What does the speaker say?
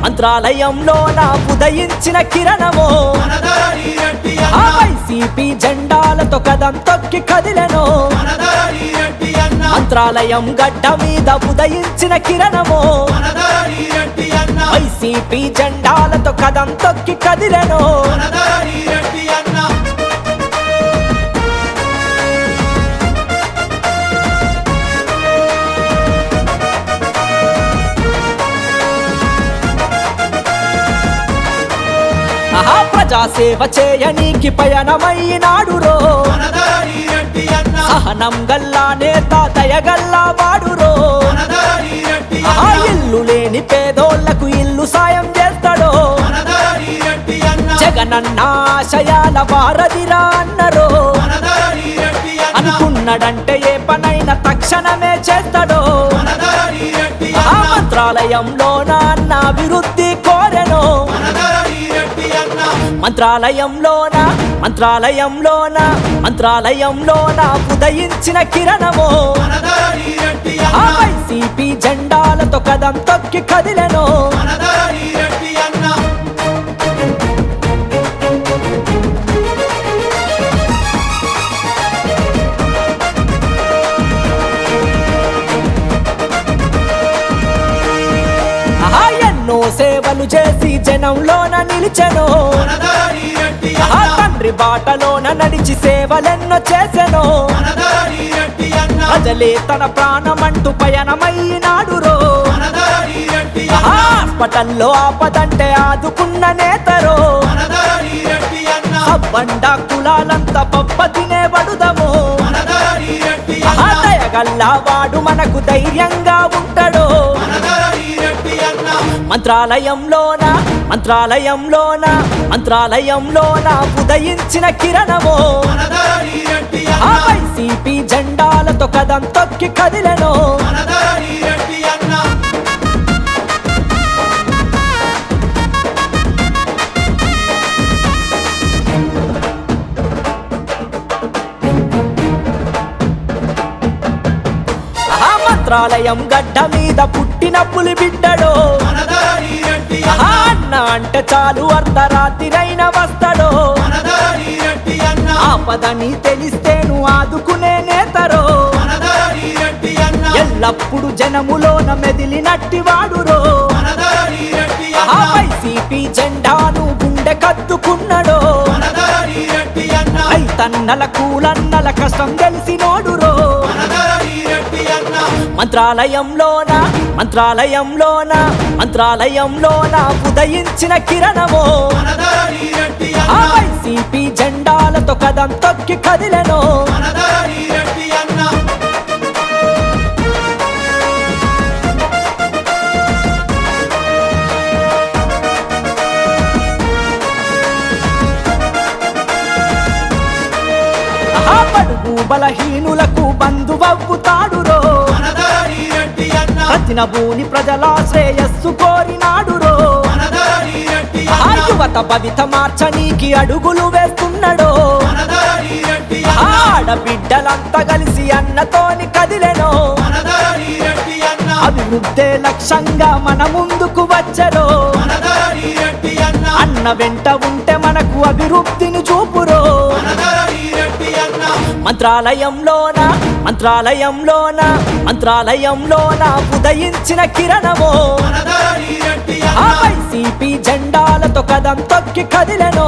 మంత్రాలయంలోన ఉదయించిన కిరణమో ఆ వైసీపీ జెండాలతో కదం తొక్కి కదిలెను మంత్రాలయం గడ్డ మీద ఉదయించిన కిరణమో వైసీపీ జెండాలతో కదం తొక్కి కదిలెను ప్రజాసేవ చేయనీకి పయనమైనాడురో సహనం గల్లా నేత దయగల్లా వాడురో ఇల్లు లేని పేదోళ్లకు ఇల్లు సాయం చేస్తాడో జగనన్న ఆశయాల వారధిరా అన్నరో అనుకున్నాడంటే ఏ పనైనా తక్షణమే చేస్తాడో మంత్రాలయంలోన అన్న అభివృద్ధి కోరెను మంత్రాలయంలోన ఉదయించిన కిరణమో ఆ వైసీపీ జెండాలతో కదం తొక్కి కదిలెను ఎన్నో సేవలు చేసి జనంలోన నిలిచెను తండ్రి బాటలోన నడిచి సేవలెన్నో చేసెను ప్రజలే తన ప్రాణమంటూ పయనమైనాడురో హాస్పిటల్లో ఆపదంటే ఆదుకున్న నేతరో బండ కులాలంతా పప్ప తినే బడుదము దయగల్లా వాడు మనకు ధైర్యంగా ఉంటాడో మంత్రాలయంలోన ఉదయించిన కిరణమో ఆ వైసీపీ జెండాలతో కదం తొక్కి కదిలెను మంత్రాలయం గడ్డ మీద పుట్టిన పులి బిడ్డడో అన్న అంటే చాలు అర్ధరాత్రిరైన వస్తాడో ఆపదని తెలిస్తేను ఆదుకునే నేతరో ఎల్లప్పుడు జనములోన మెదిలినట్టి వాడురో వైసీపీ జెండాను గుండె కత్తుకున్నడో రైతన్నల కూలన్నల కష్టం తెలిసినోడురో మంత్రాలయంలోన ఉదయించిన కిరణమో ఆ వైసీపీ జెండాలతో కదం తొక్కి కదిలెను బడుగు బలహీనులకు బంధువవుతాడురో రత్నభూని ప్రజల శ్రేయస్సు కోరినాడురో యువత భవిత మార్చనీకి అడుగులు వేస్తున్నాడో ఆడబిడ్డలంతా కలిసి అన్నతోని కదిలెనో అభివృద్ధే లక్ష్యంగా మన ముందుకు వచ్చెరో అన్న వెంట ఉంటే మనకు అభివృద్ధిని చూపురో మంత్రాలయంలోన ఉదయించిన కిరణమో ఆ వైసీపీ జెండాలతో కదం తొక్కి కదిలెను